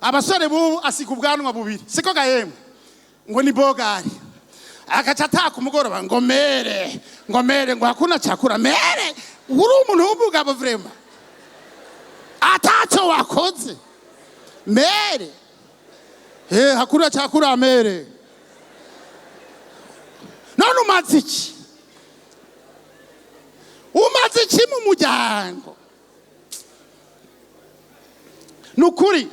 abasore bubu asika ubwanwa bubiri siko gahemwe ngo ni bogari akaca ataka umugoroba ngo mere ngo hakuna chakula mere uri umuntu w'umugabo vrema atacho wakoze mere hakuna chakula mere none umaze iki mu muryango nukuri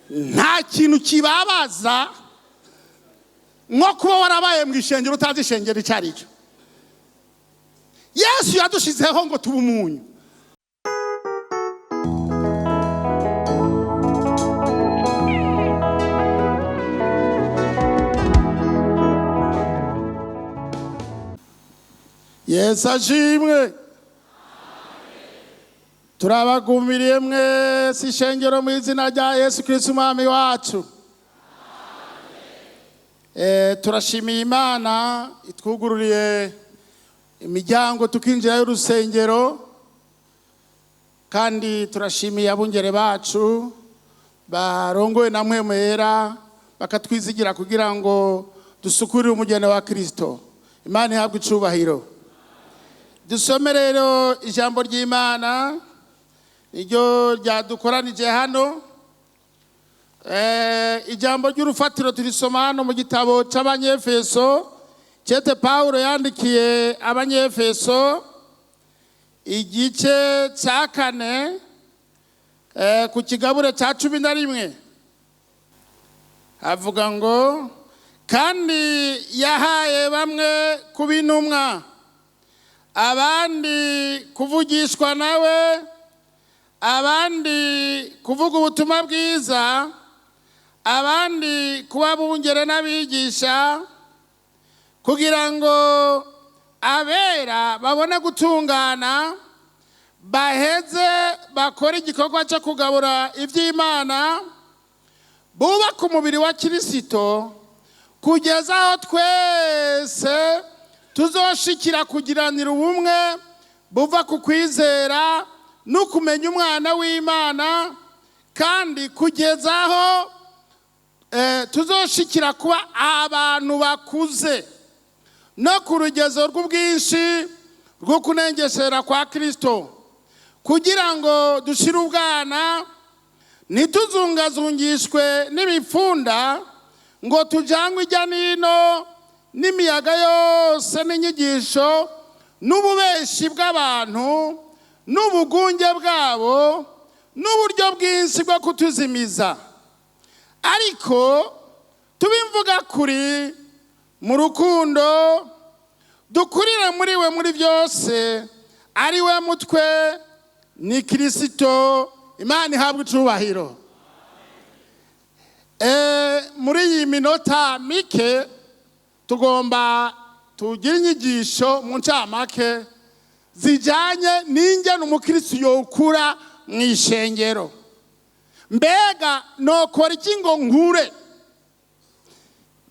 nta kintu kibabaza nko kuba warabaye mu ishengero utazi ishengero icyo Yesu yadushizeho ngo tube umunyu. Yesu ashimwe. Turabagumiriye mwese ishengero mu izina rya Yesu Kristo umwami wacu. Turashimiye Imana itwugururiye imiryango tukinjira y'urusengero, kandi turashimiye abungere bacu barongoye na mwemera bakatwizigira kugira ngo dusukurire umugeni wa Kristo. Imana ihabwe icubahiro. Dusome rero ijambo ry'Imana iryo ryadukoranije hano. Ijambo ry'urufatiro turisoma hano mu gitabo c'Abanyefeso, Cete Paulo yandikiye Abanyefeso igice ca 4 ku kigabure ca 11. Avuga ngo kandi yahaye bamwe kuba intumwa, abandi kuvugishwa nawe, abandi kuvuga ubutumwa bwiza, abandi kuba bungere n'abigisha, kugira ngo abera babone gutungana, baheze bakora igikorwa cyo kugabura iby'Imana, bubaka umubiri wa Kristo, kugeza aho twese tuzoshikira kugiranira ubumwe buva ku kwizera no kumenya umwana w'Imana, kandi kugeza aho tuzoshikira kuba abantu bakuze no ku rugezo rw'ubwinshi rwo kunengesera kwa Kristo, kugira ngo dushire ubwana, ntituzungazungishwe n'ibipfunda ngo tujangwe ijya nino n'imiyaga yose n'inyigisho n'ububeshi bw'abantu n'ubugunge bwabo n'uburyo bwinshi bwo kutuzimiza, ariko tubimvuga kuri mu rukundo, dukurire muri we muri byose, ari we mutwe ni Kristo. Imana ihabwe icubahiro. Muri iyi minota mike tugomba tugira inyigisho mu ncamake zijanye n'ingene umukristo yokura mu ishengero. Mbega nokora iki ngo nkure?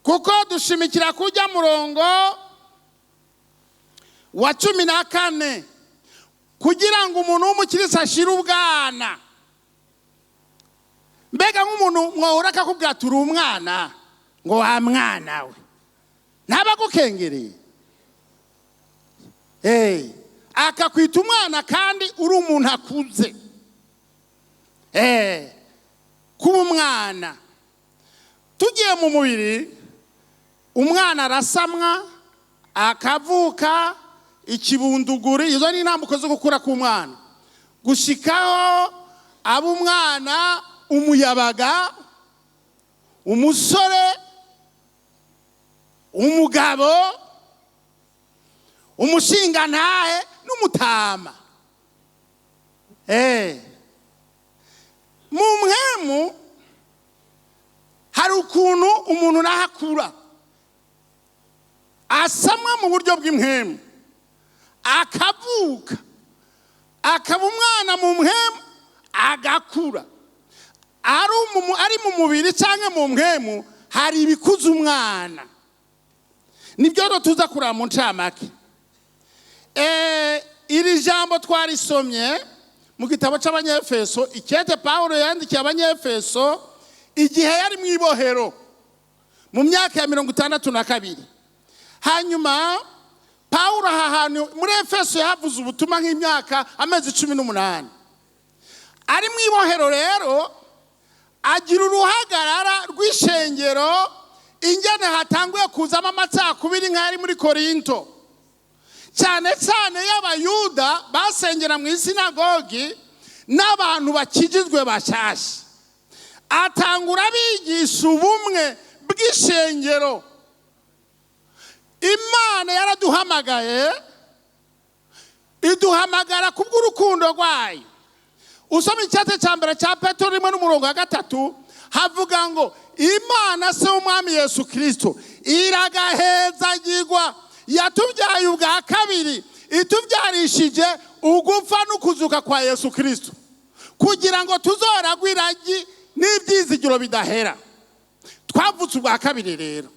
Kuko dushimikira kujya murongo wa 14 kugira ngo umuntu w'umukristo ashire ubwana. Mbega nk'umuntu mwahora akakubwira turi umwana, ngo wa mwana we ntabagukengereye, akakwita umwana kandi uri umuntu akuze. Kuba umwana, tugiye mu mubiri, umwana arasamwa akavuka ikibunduguri, izo ni intambuko zo gukura k'umwana, gushikaho aba umwana, umuyabaga, umusore, umugabo, umushingantahe n'umutama. Mu mpemu hari ukuntu umuntu nahakura, asamwa mu buryo bw'impemu, akavuka, akaba umwana mu mpemu, agakura. Ari mu mubiri cyangwa mu mpemu hari ibikuza umwana. Nibyo rero tuza kuraba mu ncamake. Iri jambo twarisomye mu gitabo c'Abanyefeso, ikete Paulo yandikiye Abanyefeso igihe yari mu ibohero mu myaka ya 62. Hanyuma Paulo ahantu muri Efeso yavuze ubutumwa nk'imyaka amezi 18. Ari mu ibohero rero agira uruhagarara rw'ishengero ingene hatanguye kuzamo amacakubiri nk'ari muri Korinto, cyane cyane y'abayuda basengera mu isinagogi n'abantu bakijijwe bashasha. Atangura bigisha ubumwe bw'ishengero. Imana yaraduhamagaye, iduhamagara kubw'urukundo rwayo. Usoma icyate cya mbere cya Petero 1:3 havuga ngo Imana se umwami Yesu Kristo iragahezagirwa, yatubyaye ubwa kabiri, itubyarishije ugupfa n'ukuzuka kwa Yesu Kristo, kugira ngo tuzoragwe iragi n'ibyizigiro bidahera. Twavutse ubwa kabiri rero.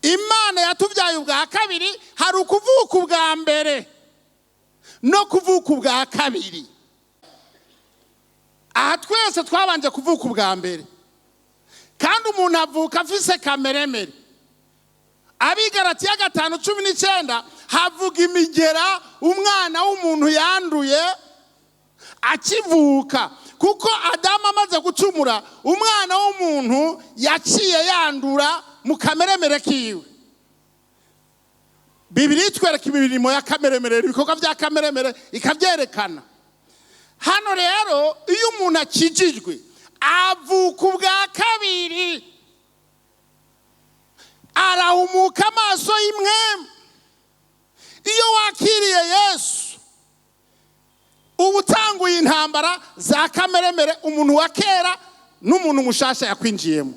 Imana yatubyaye ubwa kabiri, hari ukuvuka ubwa mbere no kuvuka ubwa kabiri. Aha twese twabanje kuvuka ubwa mbere, kandi umuntu avuka afise kameremere. Abigalatiya 5:19 havuga imigera umwana w'umuntu yanduye akivuka, kuko Adamu amaze gucumura umwana w'umuntu yaciye yandura mu kameremere kiwe. Bibiliya itwereka imirimo ya kameremere, ibikorwa bya kameremere ikabyerekana. Hano rero iyo umuntu akijijwe avuka ubwa kabiri, arahumuka amaso y'imwemu. Iyo wakiriye Yesu uba utanguye intambara za kameremere umuntu wa kera n'umuntu mushasha yakwinjiyemo,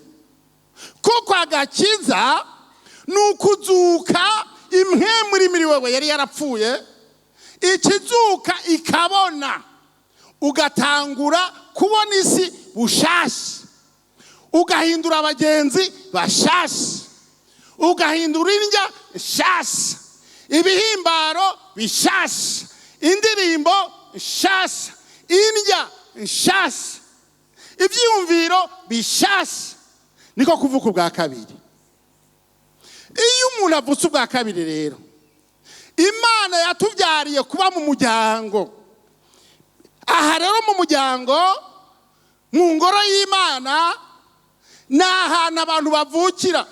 kuko agakiza nukuzuka imwemu iri muri wewe yari yarapfuye, ikizuka ikabona, ugatangura kubona isi bushasha, ugahindura abagenzi bashasha, ugahindura indya shasha, ibihimbaro bishasha, indirimbo shasha, indya shasha, ibyumviro bishasha. Niko kuvuka ubwa kabiri. Iyo umuntu avutse ubwa kabiri rero, Imana yatubyariye kuba mu muryango. Aha rero mu muryango, mu ngoro y'Imana, ni ahantu abantu bavukira.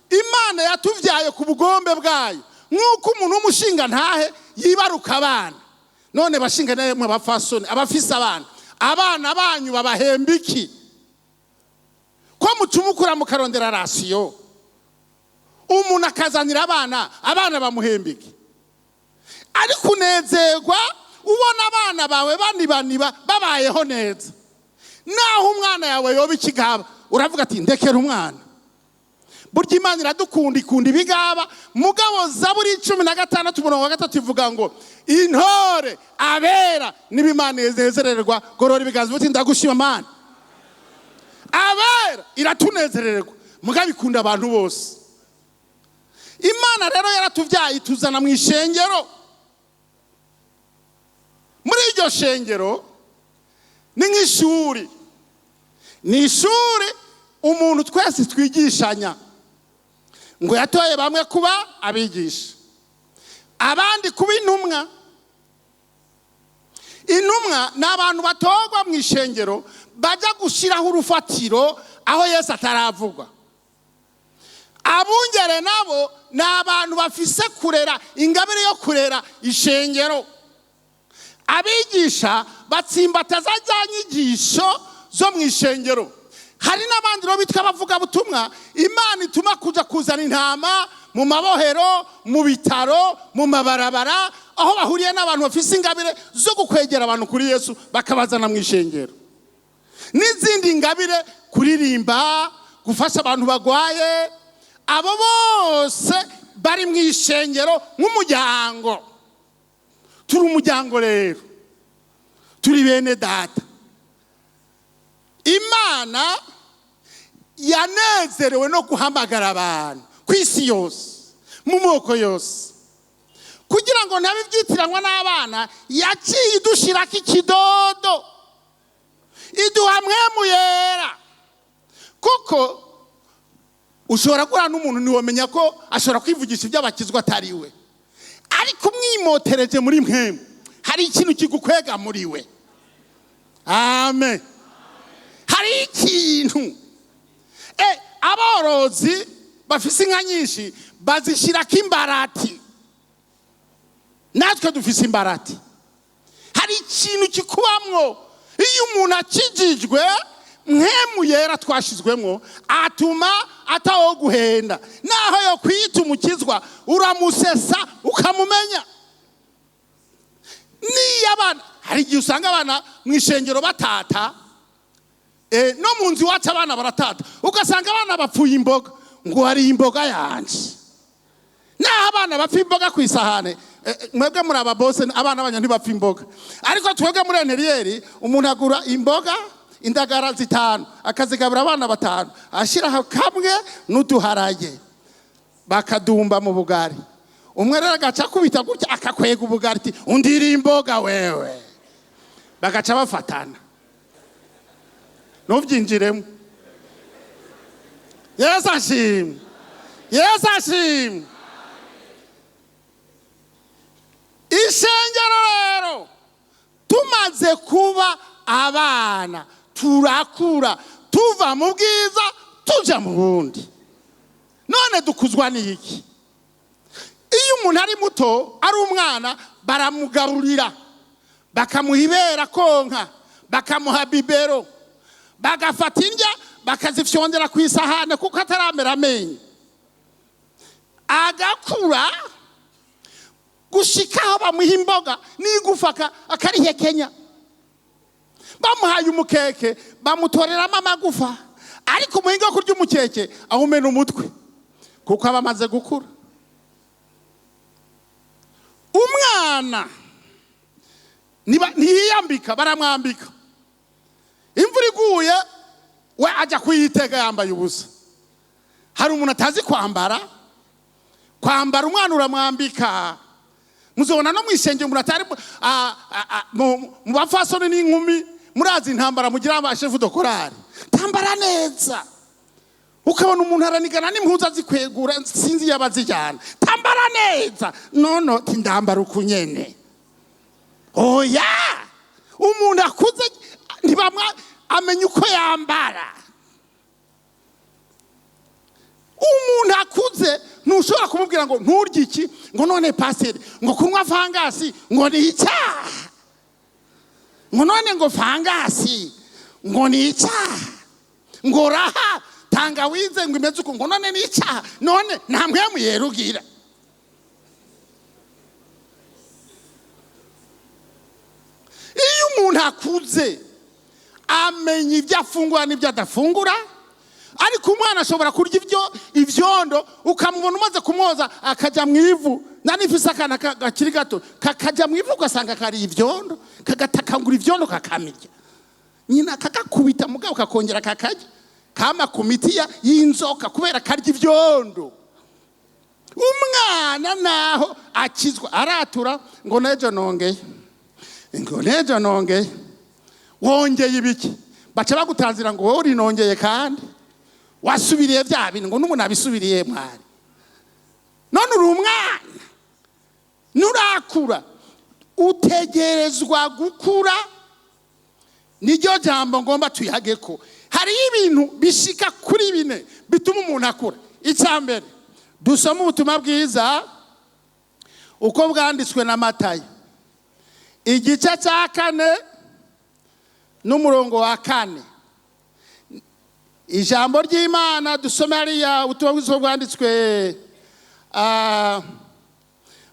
Imana yatubyaye ku bugombe bwayo, nk'uko umuntu w'umushinga ntahe yibaruka abana. None bashinga naye mwe bafasoni abafise abana banyu babahemba iki? Ko mucumukura mukarondera rasiyo, umuntu akazanira abana bamuhemba iki? Ariko unezerwa ubona abana bawe baniba babayeho neza. Naho umwana yawe yoba ikigaba, uravuga ati ndekera umwana. Burya Imana iradukunda, ikunda ibigaba. Mugabo Zaburi 16:3 ivuga ngo intore abera n'ibimana yezererwa gorora ibiganza buti ndagushima Mana. Abera iratunezererwa, mugabo ikunda abantu bose. Imana rero yaratuvyaye ituzana mu ishengero. Muri iryo shengero ni nk'ishuri. Ni ishuri umuntu twese twigishanya. Ngo yatoye bamwe kuba abigisha, abandi kuba intumwa. Intumwa ni abantu batogwa mu ishengero baja gushiraho urufatiro aho Yesu ataravugwa. Abungere nabo ni abantu bafise kurera, ingabire yo kurera ishengero. Abigisha batsimbataza za nyigisho zo mu ishengero. Hari n'abandi ro bitwa bavuga butumwa Imana ituma kuja kuzana intama mu mabohero, mu bitaro, mu mabarabara, aho bahuriye n'abantu bafise ingabire zo gukwegera abantu kuri Yesu bakabazana mu ishengero. N'izindi ngabire, kuririmba, gufasha abantu bagwaye, abo bose bari mu ishengero nk'umuryango. Turi umuryango rero, turi bene data. Imana yanezerewe no guhamagara abantu kw'isi yose, mu moko yose, kugira ngo ntabe ibyitiranwa n'abana. Yaciye idushirako ikidodo, iduha mwemu yera, kuko ushobora guhura n'umuntu ntiwamenya ko ashobora kwivugisha ibyo abakizwa atari we, ariko umwimotereje muri mwe hari ikintu kigukwega muri we. Amen. Hari ikintu aborozi bafise inka nyinshi bazishirako imbarati, natwe dufise imbarati. Hari ikintu kikubamwo iyo umuntu akijijwe, mwemu yera twashizwemwo atuma ataho guhenda, naho yo kwita umukizwa uramusesa ukamumenya. Ni abana hari igihe usanga abana mw'ishengero batata, no mu nzu iwacu abana baratata, ugasanga abana bapfuye imboga, ngo hari imboga yanje. Naho abana bapfa imboga ku isahane, mwebwe muri ababose abana banya ntibapfa imboga, ariko twebwe muri enteriyeri umuntu agura imboga indagara 5 akazigabura abana 5 ashiraho kamwe n'uduharage bakadumba mu bugari. Umwe rero agaca kubita gutya akakwega ubugari ati undiri imboga wewe, bagaca bafatana n'ubyinjiremo. Yesu ashimwe, Yesu ashimwe. Ishengero rero tumaze kuba abana turakura tuva mu bwiza tuja mu bundi. None dukuzwa n'iki? Iyo umuntu ari muto ari umwana baramugaburira, bakamuhibera konka, bakamuha bibero, bagafata indya bakazifyondera ku isahane kuko ataramera amenyo. Agakura gushikaho bamuha imboga n'igufaka akarihekenya. Bamuhaye umukeke bamutoreramo amagufa, ariko umuhinga wo kurya umukeke ahumena umutwe kuko aba amaze gukura. Umwana ntiyambika, baramwambika. Imvura iguye we ajya kuyitega yambaye ubusa. Hari umuntu atazi kwambara umwana uramwambika. Muzobona no mwishenge umuntu atari mu bafasoni n'inkumi, murazi intambara mugira abashefu dokorari, tambara neza. Ukabona umuntu aranigana n'impuza zikwegura sinzi yabazijyana, tambara neza. Nono tindambara ukunyene. Oya, umuntu akuze ntibamwa amenya uko yambara. Umuntu akuze ntushobora kumubwira ngo nturye iki, ngo none paseri ngo kunywa fangasi ngo ni icyaha, ngo none ngo fangasi ngo ni icyaha, ngo raha tangawize ngo imeze uko ngo none ni icyaha. None nta mpwemu yerugira. Iyo umuntu akuze amenya ibyo afungura n'ibyo adafungura, ariko umwana ashobora kurya ivyondo ukamubona umaze kumwoza akajya mu ivu. Nanifise akana gakiri gato kakajya mu ivu ugasanga kari ivyondo, kagatakangura ivyondo kakamirya, nyina kakakubita mugabo kakongera kakajya kama ku miti y'inzoka kubera karya ivyondo. Umwana naho akizwa aratura ngo nejo nongeye, ngo nejo nongeye. Wongeye ibiki? Baca bagutanzira ngo wowe urinongeye kandi wasubiriye bya bintu, ngo n'umuntu abisubiriye mwari. None uri umwana nurakura, utegerezwa gukura. Niryo jambo ngomba tuyageko. Hari ibintu bishika kuri bine bituma umuntu akura. Icyambere dusoma ubutumwa bwiza uko bwanditswe na Matayo igice cya 4 n'umurongo wa 4. Ijambo ry'Imana dusoma hariya ubutumwa bwiza bwanditswe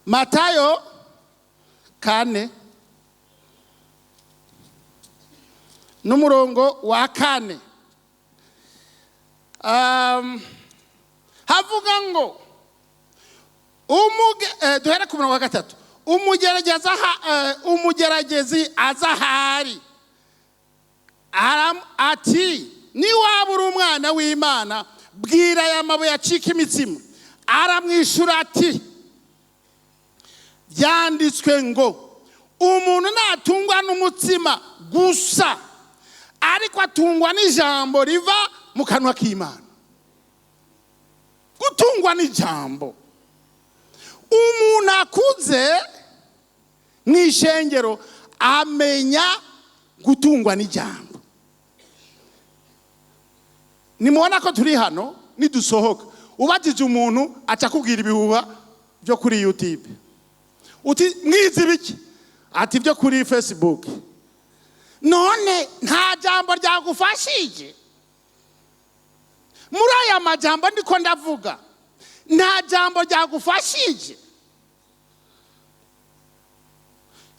Matayo 4 n'umurongo wa 4. Havuga ngo duhere ku murongo wa 3. Umugeragezi azahari ati ni wabura umwana w'Imana bwira aya mabuye acika imitsima. Aramwishura ati byanditswe ngo umuntu natungwa n'umutsima gusa, ariko atungwa n'ijambo riva mu kanwa k'Imana. Gutungwa n'ijambo. Umuntu akuze mw'ishengero amenya gutungwa n'ijambo. Nimubona ko turi hano nidusohoka ubajije umuntu aca kubwira ibihuha byo kuri YouTube. Uti mwizi biki? Ati byo kuri Facebook. None nta jambo ryagufashije. Muri aya majambo ndiko ndavuga nta jambo ryagufashije.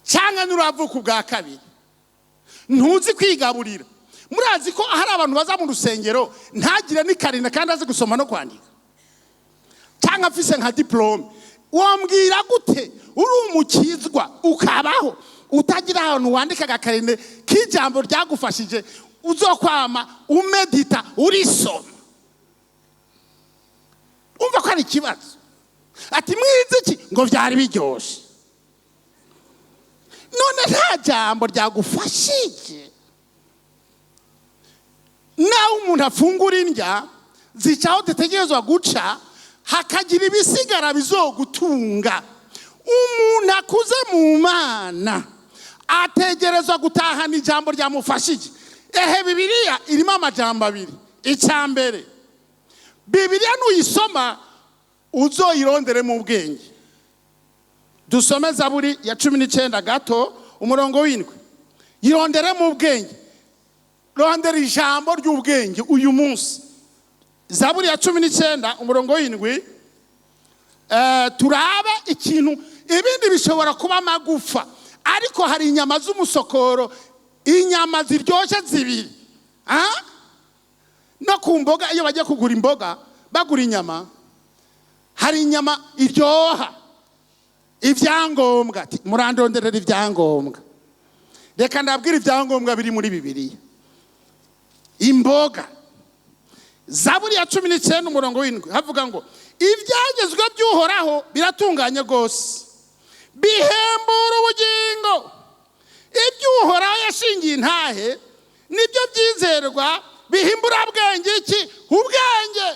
Cyangwa nuravuka ubwa kabiri. Ntuzi kwigaburira. Murazi ko hari abantu baza mu rusengero ntagire n'ikarine kandi azi gusoma no kwandika. Cyangwa afise nka diplome. Wambwira gute uri umukizwa ukabaho utagira ahantu wandika agakarine k'ijambo ryagufashije uzokwama umedita urisoma. Umva ko ari ikibazo. Ati mwizi iki? Ngo vyari biryoshe. None nta jambo ryagufashije. Nawe umuntu afungura indya zicaho dutegerezwa guca hakagira ibisigara bizogutunga. Umuntu akuze mu Mana ategerezwa gutahana ijambo ryamufashije. Bibiliya irimo amajambo abiri. Icyambere, Bibiliya nuyisoma uzoyirondere mu bwenge. Dusome Zaburi ya 19 gato umurongo w'indwi. Yirondere mu bwenge. Rondera ijambo ry'ubwenge uyu munsi. Zaburi ya 19 umurongo w'indwi. Turabe ikintu ibindi bishobora kuba magufa ariko hari inyama z'umusokoro, inyama ziryoshye zibiri. No ku mboga iyo bajya kugura imboga bagura inyama, hari inyama iryoha ivyangombwa. Murandonderera ivyangombwa. Reka ndabwira ivyangombwa biri muri Bibiliya. Imboga. Zaburi ya 19 umurongo w'indwi havuga ngo ibyagezwe by'Uhoraho biratunganye gose, bihembura ubugingo. Iby'Uhoraho yashingiye intahe nibyo byizerwa, bihimbura bwenge iki? Ubwenge.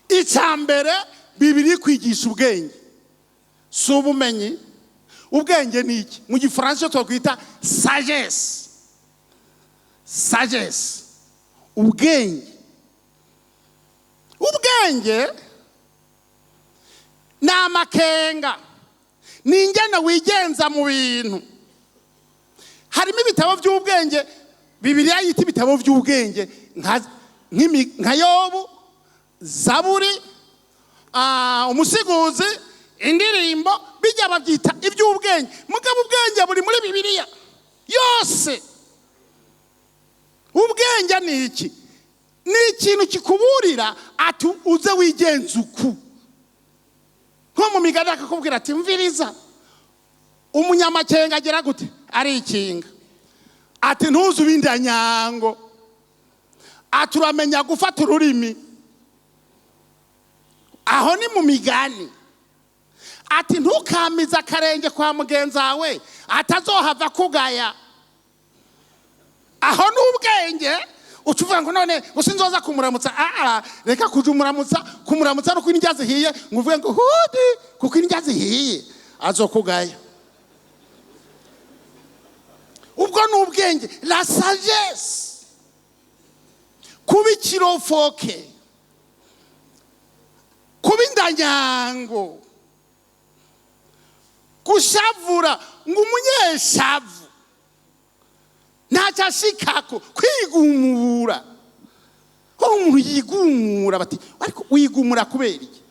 Icyambere Bibiliya kwigisha ubwenge. Si ubumenyi. Ubwenge ni iki? Mu gifaransa twakwita sagesse. Sagesse. Ubwenge. Ubwenge ni amakenga, ni ingene wigenza mu bintu. Harimo ibitabo by'ubwenge Bibiliya yita ibitabo by'ubwenge nka Yobu, Zaburi, Umusiguzi, indirimbo, bijya babyita iby'ubwenge. Mugabo ubwenge buri muri Bibiliya yose. Ubwenge ni iki? Ni ikintu kikuburira ati uze wigenza uku. Nko mu migani akakubwira ati mviriza, umunyamakenga agira gute? Ari ikinga. Ati ntuzu bindanyango. Ati uramenya gufata ururimi. Aho ni mu migani. Ati ntukamiza akarenge kwa mugenza wawe atazohava kugaya. Aho n'ubwenge ucuvuga ngo none usinzoza kumuramutsa. Reka kumuramutsa no kwindya zihiye nguvuge ngo hudi kuko indya zihiye azokugaya. Ubwo n'ubwenge, la sagesse. Kuba ikirofoke, kuba indanyango, gushavura ngo umunyeshavu ntacashikako, kwigumura. Umuntu yigumura bati ariko wigumura kubera iki?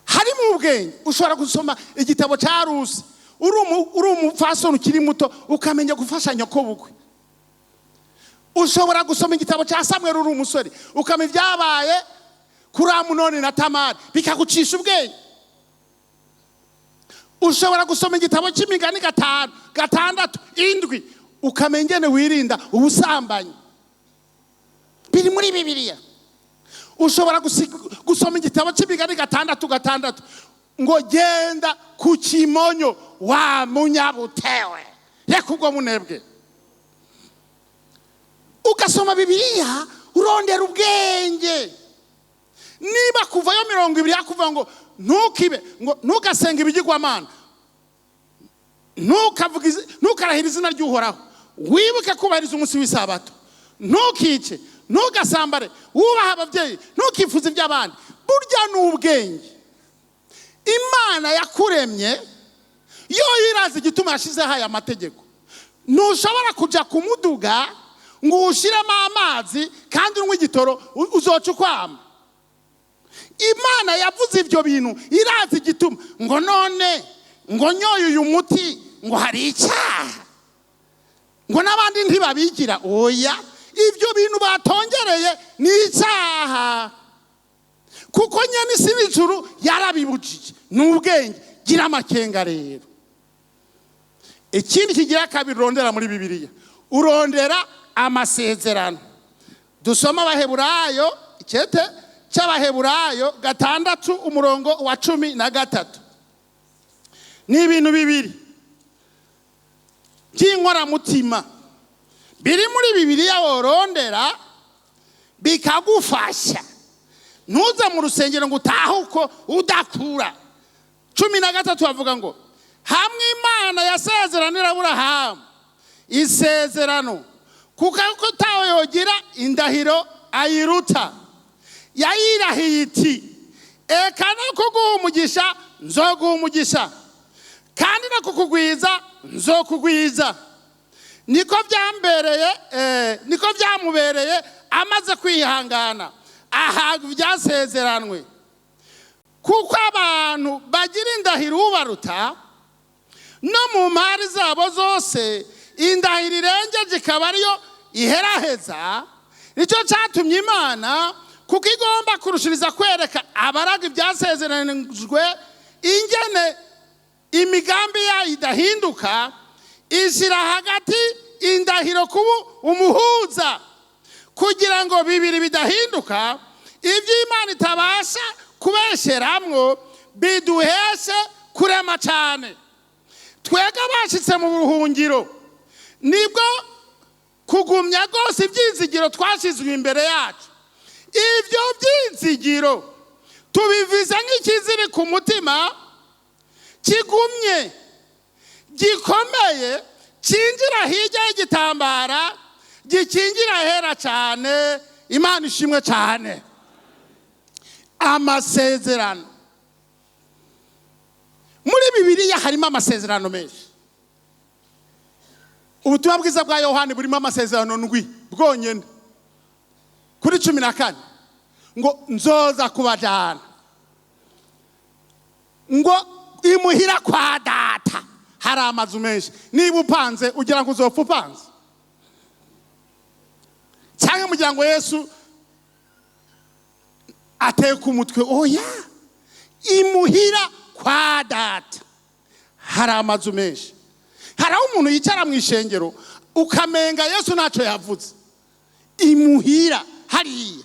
Hari mu bwenge ushobora gusoma igitabo cya Rusi uri umupfasoni ukiri muto ukamenya gufashanya ko bukwe. Ushobora gusoma igitabo cya Samuel uri umusore ukamenya ibyabaye kuri Amunoni na Tamari bikagucisha ubwenge. Ushobora gusoma igitabo cy'imigani 5, 6, 7 ukamenya ingene wirinda ubusambanyi. Biri muri Bibiliya. Ushobora gusoma igitabo cy'imigani 6, 6 ngo genda ku kimonyo wa munyabutewe. Reka ubwo munebwe. ugasoma Bibiliya urondera ubwenge. Niba kuvayo 20 yakuvuga ngo ntukibe, ngo ntugasenga ibigirwamana, ntukarahira izina ry'Uhoraho, wibuke kubahiriza umunsi w'isabato, ntukice, ntugasambare, wubaha ababyeyi, ntukifuze iby'abandi. Burya ni ubwenge. Imana yakuremye yo yirazi igituma yashizeho aya mategeko. Ntushobora kujya ku muduga ngo ushiremo amazi kandi unywe igitoro uzoca ukwama. Imana yavuze ibyo bintu irazi igituma, ngo none ngo nyoye uyu muti ngo hari icyaha, ngo n'abandi ntibabigira. Oya, ibyo bintu batongereye ni icyaha, kuko nyene isi n'ijuru yarabibujije. Ni ubwenge. Gira amakenga rero. Ikindi kigira kabiri urondera muri Bibiliya, urondera amasezerano. Dusoma Abaheburayo, ikete cy'Abaheburayo 6 umurongo wa 13. Ni ibintu bibiri by'inkoramutima biri muri Bibiliya worondera bikagufasha. Ntuza mu rusengero ngo utahe uko udakura. 13 bavuga ngo hamwe Imana yasezeranira Aburahamu isezerano, kuko tawe yogira indahiro ayiruta. Yayirahiye iti, eka no kuguha umugisha nzoguha umugisha, kandi no kukugwiza nzokugwiza. Niko byamubereye amaze kwihangana ahabwa ibyasezeranwe. Kuko abantu bagira indahiro ubaruta, no mu mpari zabo zose indahiro irengeje ikaba ariyo iheraheza. Nicyo cyatumye Imana, kuko igomba kurushiriza kwereka abaraga ibyasezeranijwe ingene imigambi yayo idahinduka, ishyira hagati indahiro kuba umuhuza, kugira ngo bibiri bidahinduka, ibyo Imana itabasha kubesheramwo biduheshe kurema cyane. Twega bashitse mu buhungiro, nibwo kugumya rwose ibyizigiro twashizwe imbere yacu. Ibyo byizigiro tubiviza nk'ikiziri ku mutima kigumye gikomeye, cinjira hirya y'igitambara gikingira hera cyane. Imana ishimwe cyane. Amasezerano muri Bibiliya harimo amasezerano menshi. Ubutumwa bwiza bwa Yohani burimo amasezerano ndwi bwonyene. Kuri 14 ngo nzoza kubajana, ngo imuhira kwa data hari amazu menshi. Niba upanze ugira ngo uzopfa upanze, cyangwa mugira ngo Yesu ateka umutwe. Oya, imuhira kwa data hari amazu menshi. Hari aho umuntu yicara mu ishengero ukamenga Yesu ntacyo yavuze. Imuhira hariya,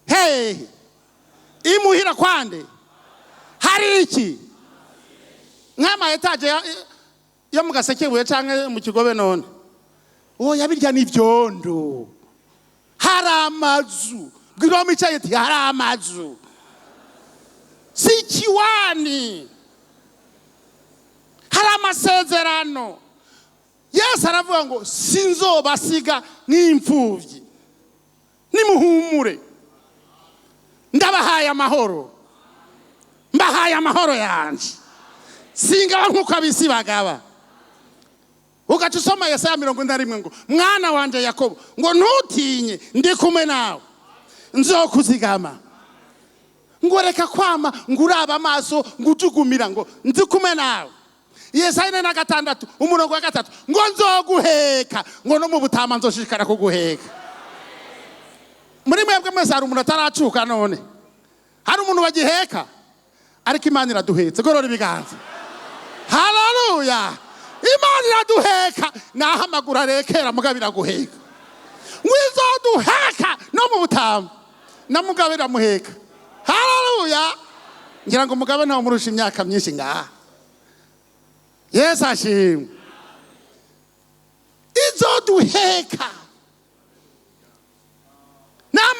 hehe, imuhira kwande hari iki? Nk'ama etaje yo mu Gasekebuye cyangwa mu Kigobe none. Oya, birya n'ivyondo. Hari amazu. Bwira micaye ati hari amazu. Si kiwani. Hari amasezerano. Yesu aravuga ngo sinzobasiga nk'imfuvyi, nimuhumure, ndabahaye amahoro, mbahaye amahoro yanje, singaba nk'uko abisi bagaba. Ugaca usoma Yesaya 41 ngo mwana wanje Yakobo, ngo ntutinye, ndi kumwe nawe, nzokuzigama. Ngo reka kwama nguraba amaso ngujugumira, ngo ndi kumwe nawe. Yesaya 46 umurongo wa 3 ngo nzoguheka, ngo no mu butama nzoshikara kuguheka. Muri mwebwe mwese hari umuntu ataracuka none? Hari umuntu bagiheka? Ariko Imana iraduhetse. Gorora ibiganza. Haleluya. Imana iraduheka. Nahamagura rekera mugabira guheka. Wizoduheka no mu butama na mugabira muheka. Haleluya. Ngira ngo mugabe nta murusha imyaka myinshi ngaha. Yesu ashimwe. Izoduheka.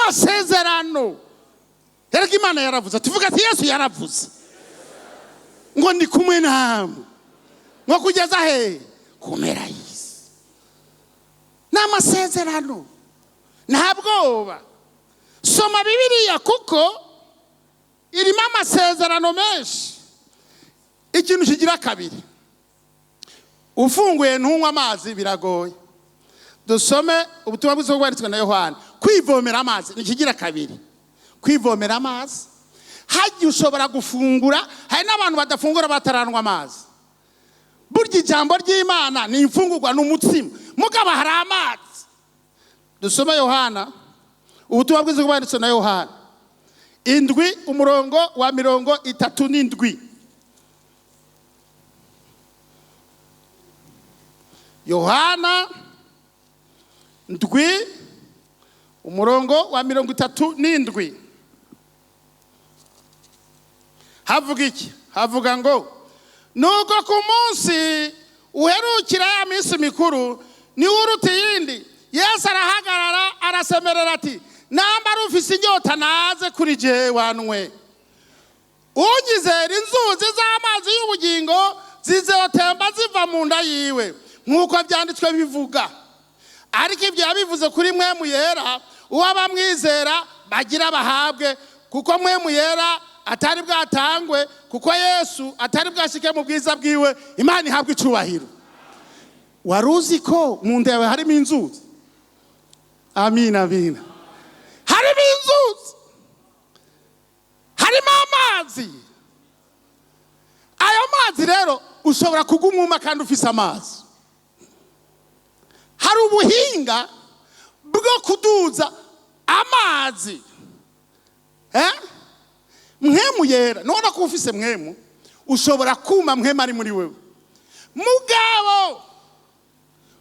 n'amasezerano. Erega Imana yaravuze, tuvuga ati Yesu yaravuze ngo ndi kumwe namwe ngo kugeza he kumera y'isi. N'amasezerano, nta bwoba. Soma Bibiliya kuko irimo amasezerano menshi. Ikintu kigira kabiri, ufunguye ntunywa amazi biragoye. Dusome ubutumwa bwiza bwanditswe na Yohana. Kwivomera amazi ni kigira kabiri. Kwivomera amazi, hagiye ushobora gufungura. Hari n'abantu badafungura bataranwa amazi. Burya ijambo ry'Imana ni imfungurwa n'umutsima, mugabo hari amazi. Dusome Yohana, ubutumwa bwiza bwanditswe na Yohana 7:37. Yohana 7:37. Havuga iki? Havuga ngo nuko ku munsi uherukira ya minsi mikuru ni uruta iyindi, Yesu arahagarara arasemerera ati, nambara ufise inyota naze kuri jewe wanwe. Unyizera inzuzi z'amazi y'ubugingo zizotemba ziva mu nda yiwe, nk'uko byanditswe bivuga. Ariko ibyo yabivuze kuri Mpwemu Yera, uwo abamwizera bagira bahabwe, kuko Mpwemu Yera atari bwatangwe, kuko Yesu atari bwashike mu bwiza bwiwe. Imana ihabwe icubahiro. Waruzi ko mu nda yawe harimo inzuzi? Amina, amina. Harimo inzuzi, harimo amazi. Ayo mazi rero ushobora kugumuma kandi ufise amazi. Hari ubuhinga bwo kuduza amazi. Mpwemu Yera, none ko ufise Mpwemu, ushobora kuma Mpwemu ari muri wewe.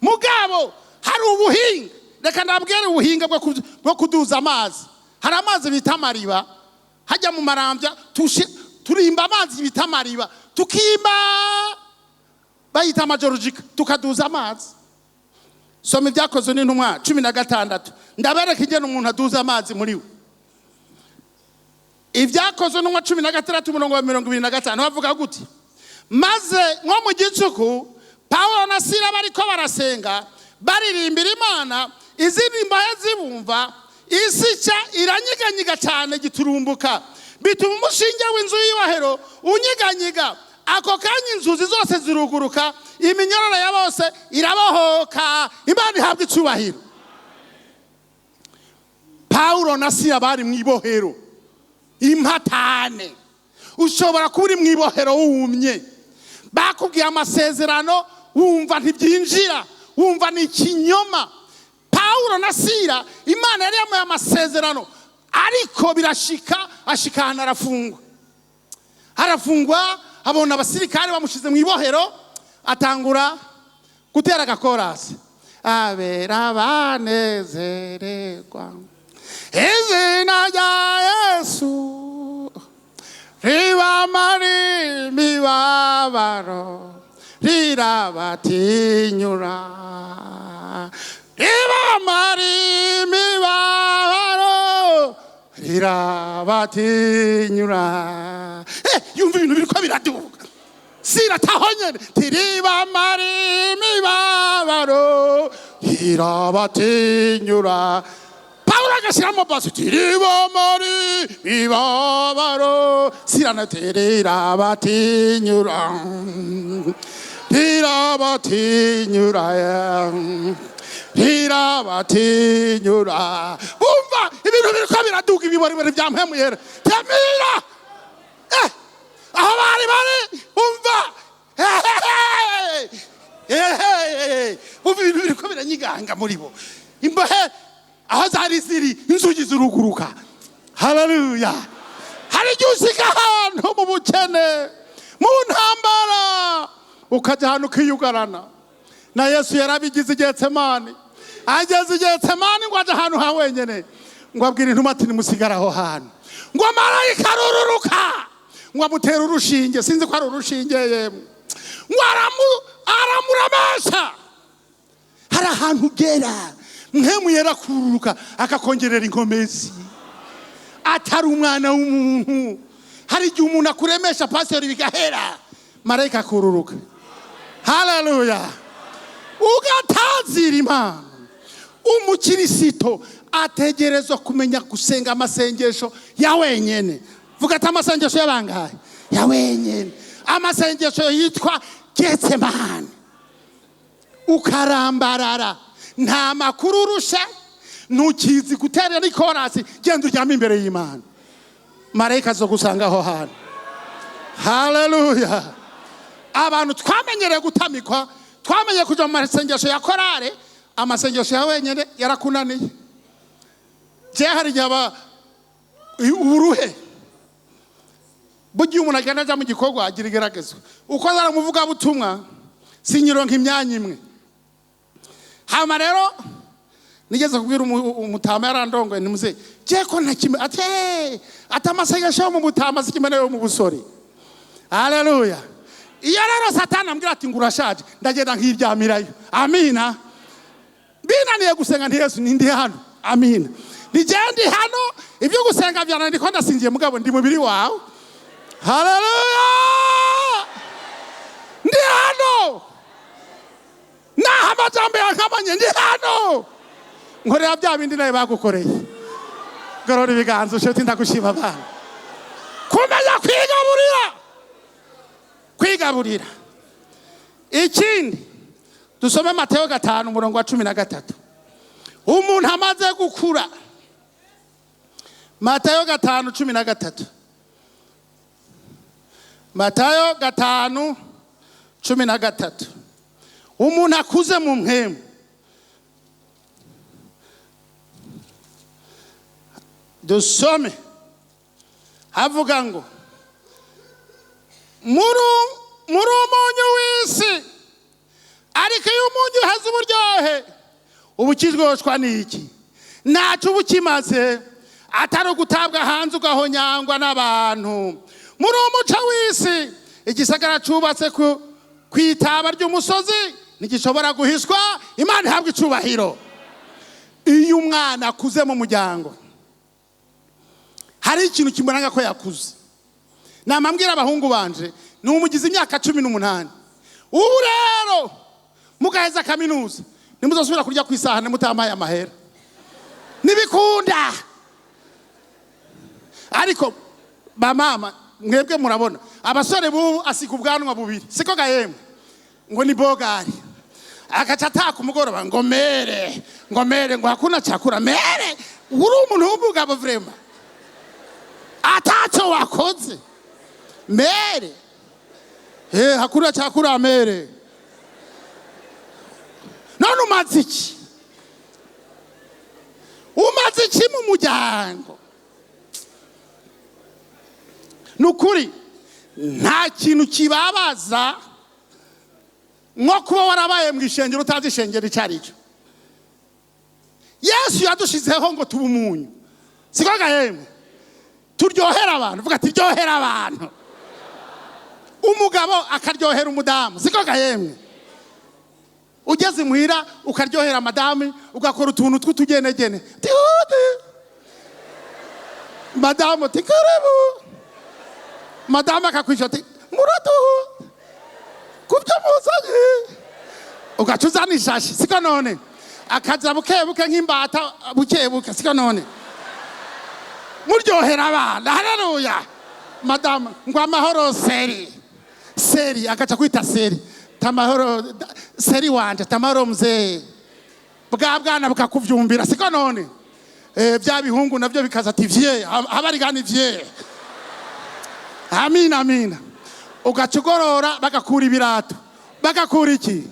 Mugabo hari ubuhinga. Reka ndabwire ubuhinga bwo kuduza amazi. Hari amazi bita amariba, hajya mu marambya turimba amazi bita amariba, tukimba bayita amajorojika, tukaduza amazi. Soma Ibyakozwe n'Intumwa 16. Ndabereka ingene umuntu aduza amazi muri we. Ibyakozwe n'Intumwa 16:25 bavuga gute? Maze nko mu gicuku Pawulo na Sila bariko barasenga baririmbira Imana, izindi mbaye zibumva, isica iranyiganyiga cyane giturumbuka, bituma umushinge w'inzu y'Ibohero unyiganyiga. Ako kanya inzuzi zose ziruguruka, iminyororo ya bose irabohoka. Imana ihabwe icubahiro. Pawulo na Sila bari mu ibohero, impatane. Ushobora kuba uri mu ibohero wumye, bakubwiye amasezerano wumva ntibyinjira, wumva ni ikinyoma. Pawulo na Sila Imana yari yamuhaye amasezerano, ariko birashika ashikana arafungwa. Abona abasirikare bamushize mu ibohero, atangura gutera agakorasi. Abera banezererwa izina rya Yesu, ribamara imibabaro, rirabatinyura. Ribamara imibabaro, rirabatinyura. Yumva ibintu biriko biraduka. Sila tahonyene, tiribamara imibabaro, rirabatinyura. Pawulo agashiramo basi, tiribamara imibabaro. Sila na rirabatinyura, rirabatinyura. Bumva ibintu biriko biraduka, ibiboribori bya Mpwemu Yera. Temira aho bari bumva. Bumva ibintu biriko biranyiganga muri bo. Imbahe aho zari ziri, inzugi ziruguruka. Haleluya. Hari igihe usika ahantu mu bukene, mu ntambara, ukajya ahantu ukiyugarana. Na Yesu yarabigize Getsemani. Ageze Getsemani ngo aje ahantu ha wenyene, ngo abwira intumwa ati nimusigara aho hantu. Ngo marayika arururuka, ngo amutera urushinge, sinzi ko ari urushinge yemwe, ngo aramuramesha. Hari ahantu ugera Mpemu yarakururuka akakongerera inkomezi. Atari umwana w'umuntu. Hari igihe umuntu akuremesha pasteur bigahera. Marayika akururuka. Hallelujah. Ugatazira Imana. Umukristo ategerezwa kumenya gusenga amasengesho ya wenyene. Vuga ati amasengesho y'abangahe? Ya wenyene. Amasengesho yitwa Getsemane. Ukarambarara. Nta makuru urusha. Ntukizi guterera n'ikorasi. Genda uryame imbere y'Imana. Marayika zo gusanga aho hantu. Hallelujah. Abantu twamenyereye gutamikwa. Twamenye kuja mu masengesho ya korale. Amasengesho ya wenyene yarakunaniye. Je hari yaba uruhe. Bugiye umuntu agenda aja mu gikorwa agira igeragezo. Uko zaramuvuga butumwa sinyironka imyanya imwe. Hama rero nigeze kubwira umutama yarandongoye nimuze je ko ntakime atamasengesho mu mutama sikimene yo mu busore. Haleluya. Iyo rero Satani ambwira ati ngurashaje ndagenda nkiryamirayo. Amina. Binaniye gusenga ndi Yesu ndi hano. Amina. Nijendi hano ibyo gusenga byana ndiko ndasingiye mugabo ndi mubiri wawe. Haleluya. Ndi hano. Naha amajambo yankabanye ndi hano. Nkorera bya bindi nawe bagukoreye. Gorora ibiganza ushoti ndagushima abana. Kumenya kwigaburira. Ikindi dusome Mateyo 5:13. Umuntu amaze gukura. Mateyo 5:13. Mateyo 5:13. Umuntu akuze mu mpemu. Dusome. Havuga ngo muri umunyu w'isi. Ariko iyo umunyu uhaze uburyohe ubukizwoshwa n'iki? Ntacyo ubukimaze atari ugutabwa hanze ugahonyangwa n'abantu. Muri umuco w'isi igisagara cyubatse ku itaba ry'umusozi ntigishobora guhishwa. Imana ihabwa icubahiro. Iyo umwana akuze mu muryango hari ikintu kimuranga ko yakuze. Namambwira abahungu banje ni umugize imyaka 18. Ubu rero mugaheza kaminuza nimuzosubira kurya ku isaha nemutamaye amahera. Nibikunda. Ariko bamama mwebwe murabona abasore bubu asika ubwanwa bubiri. Siko gahemwe. Ngo ni bogari. Akaca ataka umugoroba ngo mere ngo hakuna chakura mere. Uri umuntu w'umugabo vrema. Atacho wakoze. Mere. Hakuna chakura mere. None umaziki. Umaziki mu muryango. Nukuri nta kintu kibabaza nko kuba warabaye mu ishengero utazi ishengero icarico. Yesu yadushizeho ngo tuba umunyu. Siko gahemwe. Turyohera abantu. Vuga ati ryohera abantu. Umugabo akaryohera umudamu. Siko gahemwe. Ugeze muhira ukaryohera madamu ugakora utuntu tw'utugenegene. Madamu tikaribu. Madamu akakwisha ati muratuhu. Kubyo muzanye. Ugacuzana ishashi. Siko none. Akaza bukebuke nk'imbata bukebuke. Siko none. Muryohera abana. Haleluya. Madamu ngo amahoro seri akaca kwita seri. Tamahoro seri wanje tamahoro mzee. Bwa bwana bukakuvyumbira. Siko none. Bya bihungu navyo bikaza ati vie habari gani vie. Amina. Ugacugorora bagakura ibirato. Bagakura iki?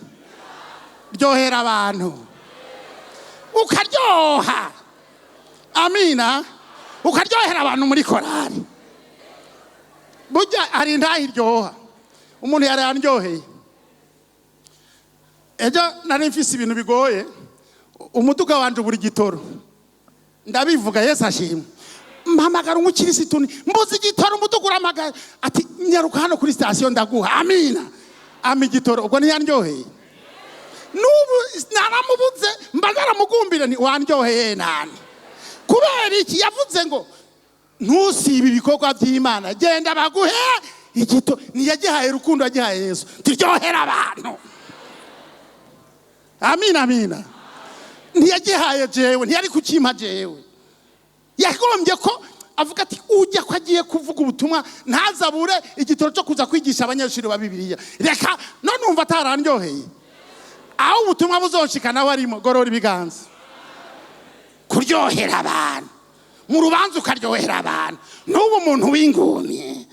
Ryohera abantu. Ukaryoha. Amina. Ukaryohera abantu muri korari. Burya ari ndahiryoha. Umuntu yarandyoheye. Ejo nari mfise ibintu bigoye. Umuduga wanje buri gitoro. Ndabivuga Yesu ashimwe. Mpamagara umukirisitu mbuzi igitoro umuduga uramagara ati nyaruka hano kuri station ndaguha. Amina. Ami gitoro ubwo ntiyandyoheye. nubu naramubuze mbagara mugumbira ni wandyoheye nani kubera iki yavuze ngo ntusibe ibikorwa by'Imana genda baguhe igito niyagihaye rukundo yagihaye Yesu turyohera abantu amina amina ntiyagihaye jewe ntiyari kukimpa jewe yagombye ko avuga ati ujya ko agiye kuvuga ubutumwa ntazabure igitoro cyo kuza kwigisha abanyeshuri ba Bibiliya reka none umva atarandyoheye aho ubutumwa buzoshikana warimo gorora ibiganza kuryohera abantu mu rubanza ukaryohera abantu n'ubu umuntu w'ingumye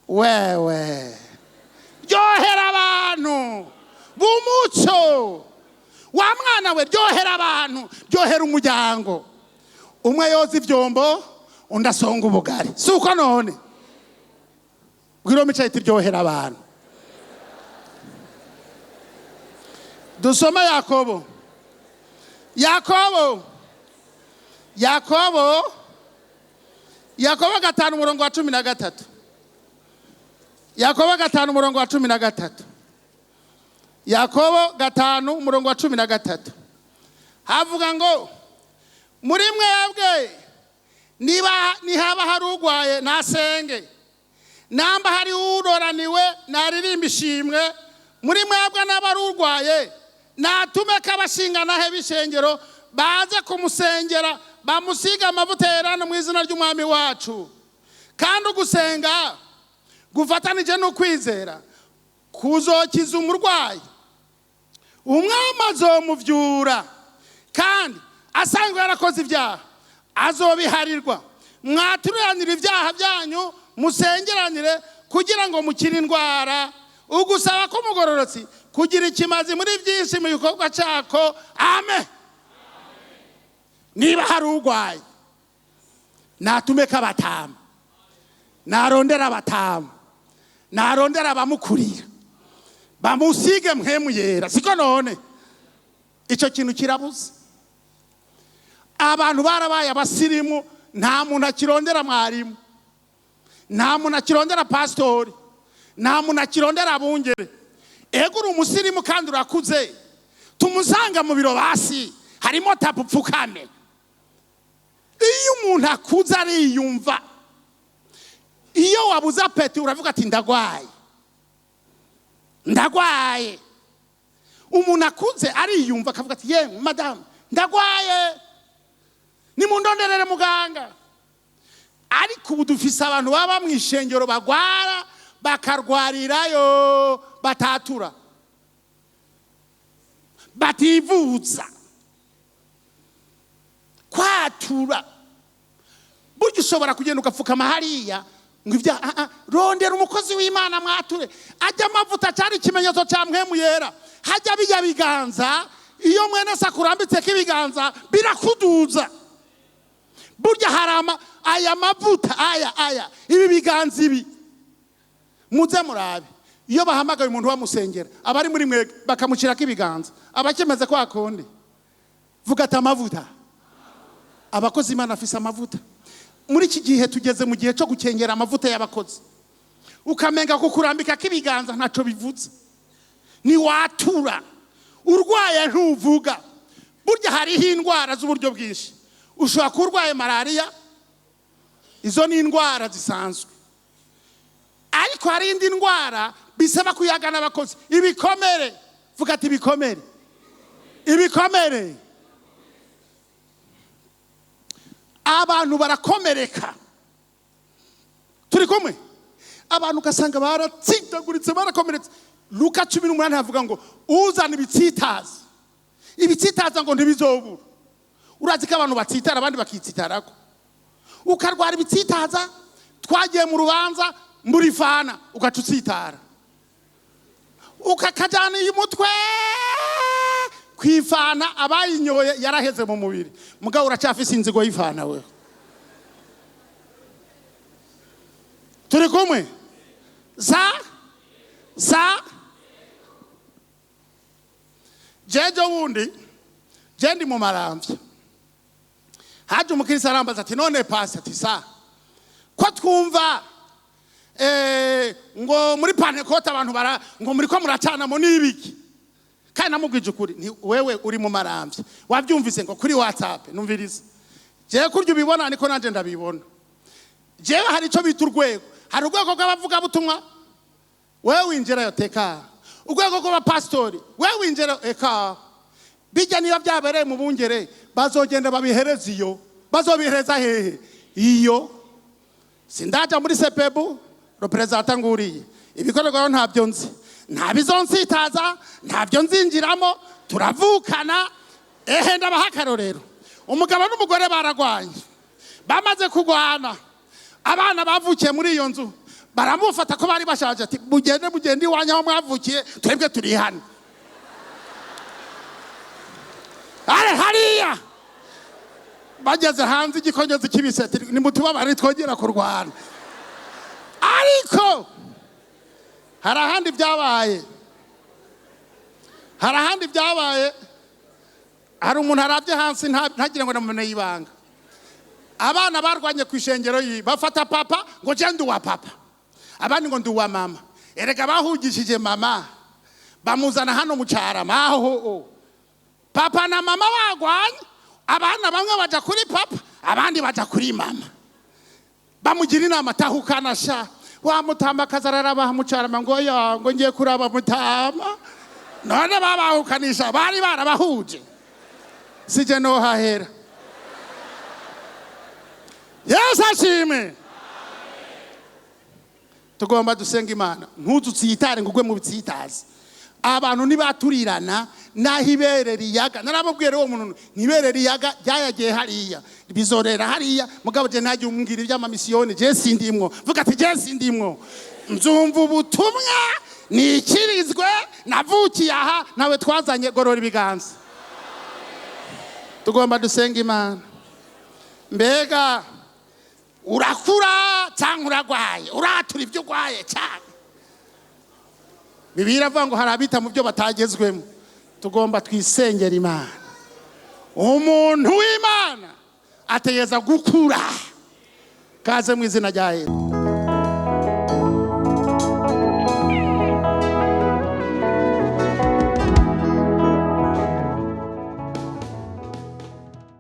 wewe ryohera abantu bumuco wa mwana we ryohera abantu ryohera umuryango umwe yoza ivyombo undasonga ubugari suko none bw'iromica iti ryohera abantu dusoma Yakobo 5 umurongo wa 13 Yakobo 5 umurongo wa 13 Yakobo 5 umurongo wa 13 havuga ngo muri mwebwe nihaba hari ugwaye nasenge namba hari uroraniwe naririmba ishimwe muri mwebwe n'abari urwaye natume kabashingana he bishengero baze kumusengera bamusiga amavuta yerana mu izina ry'umwami wacu kandi ugusenga gufatanije no kwizera kuzokiza umurwayi umwami azomuvyura kandi asangwe yarakoze ibyaha azobiharirwa mwaturanire ibyaha byanyu musengeranire kugira ngo mukire indwara ugusaba ko mugororotsi kugira ikimazi muri byinshi mu bikorwa cyako amen niba hari urwaye natume kabatama narondera abatama narondera abamukurira bamusige mpemu yera siko none icyo kintu kirabuze abantu barabaye abasirimu nta muntu akirondera mwarimu nta muntu akirondera pastori nta muntu akirondera abungere ego uri umusirimu kandi urakuze tumusanga mu biro basi harimo tapu pfukame iyo umuntu akuze ariyumva iyo wabuze apeti uravuga ati ndagwaye umuntu akuze ariyumva akavuga ati ye madamu ndagwaye nimundonderere muganga ariko ubu dufise abantu baba mu ishengero bagwara bakarwarirayo batatura bativuza kwatura buryo ushobora kugenda ugapfukama hariya ngo ibya rondera umukozi w'Imana mwature ajya amavuta cyari ikimenyetso cya mpemu yera hajya bijya biganza iyo mwene sakurambitse k'ibiganza birakuduza burya harama aya mavuta aya ibi biganza ibi muze murabe iyo bahamagaye umuntu bamusengera abari muri mwe bakamucira k'ibiganza abakemeze kwa konde vuga ati amavuta abakozi Imana afise amavuta muri iki gihe tugeze mu gihe cyo gukengera amavuta y'abakozi ukamenga kukurambika k'ibiganza ntaco bivuze ni watura urwaye ntuvuga burya hariho indwara z'uburyo bwinshi ushobora kurwaye malaria izo ni indwara zisanzwe ariko hari indi ndwara bisaba kuyagana abakozi ibikomere vuga ati ibikomere abantu barakomereka turi kumwe abantu ugasanga baratsindaguritse barakomeretse Luka 18 havuga ngo uzana ibitsitaza ngo ntibizobura urazi ko abantu batsitara abandi bakitsitarako ukarwara ibitsitaza twagiye mu rubanza mburifana ugacutsitara ukakajana umutwe kwifana abayinyoye yaraheze mu mubiri mugabo uracyafise inzigo y'ifana we turi kumwe jeje wundi jendi mu maramvya haje umukirisa arambaza ati none pasi ati sa ko twumva ngo muri Pentecote abantu ngo muri ko muracana mo nibiki kandi namubwije ukuri wewe uri mu marambye wabyumvise ngo kuri WhatsApp numvirize je kurya ubibona niko nanje ndabibona je hari ico bita urwego hari urwego rw'abavuga butumwa wewe winjira yo teka urwego rw'abapastori wewe winjira eka bijya niba byabereye mu bungere bazogenda babihereza iyo bazobihereza hehe iyo sindaja muri sepebu representa nguriye ibikorerwa ntabyo nzi ntabizonsitaza ntabyo nzinjiramo turavukana ndabaha akarorero umugabo n'umugore baragwanye bamaze kugwana abana bavukiye muri iyo nzu baramufata ko bari bashaje ati mugende iwanyu aho mwavukiye twebwe turi hano hariya bageze hanze igikonyezi kibiseti nimutubabare twongera kurwana ariko hari ahandi byabaye hari umuntu arabye hansi ntagire ngo namune yibanga abana barwanye ku ishengero bafata papa ngo je ndi wa papa abandi ngo ndi wa mama erega bahugishije mama bamuzana hano mu Carama aho papa na mama bagwanye abana bamwe baja kuri papa abandi baja kuri mama bamugira inama tahukana sha wa mutamba kazarara mu Carama ngo ngo ngiye kuraba mutama none babahukanisha bari barabahuje sije no hahera Yesu ashime tugomba dusenga Imana ntuzutsitare ngugwe mu bitsitazi abantu nibaturirana nahiberera iyaga narababwira uwo muntu niberera iyaga byayagiye hariya bizorera hariya mugabo je ntagiye umbwira ibyama misiyoni je sindimwo vuga ati je sindimwo nzumva ubutumwa nikirizwe navukiye aha nawe twazanye gorora ibiganza tugomba dusenga Imana mbega urakura cyangwa uragwaye uratura ibyo ugwaye cyane Bibiliya avuga ngo harabita mu byo batagezwemo tugomba twisengera Imana umuntu w'Imana ategeza gukura kaze mu izina rya Yesu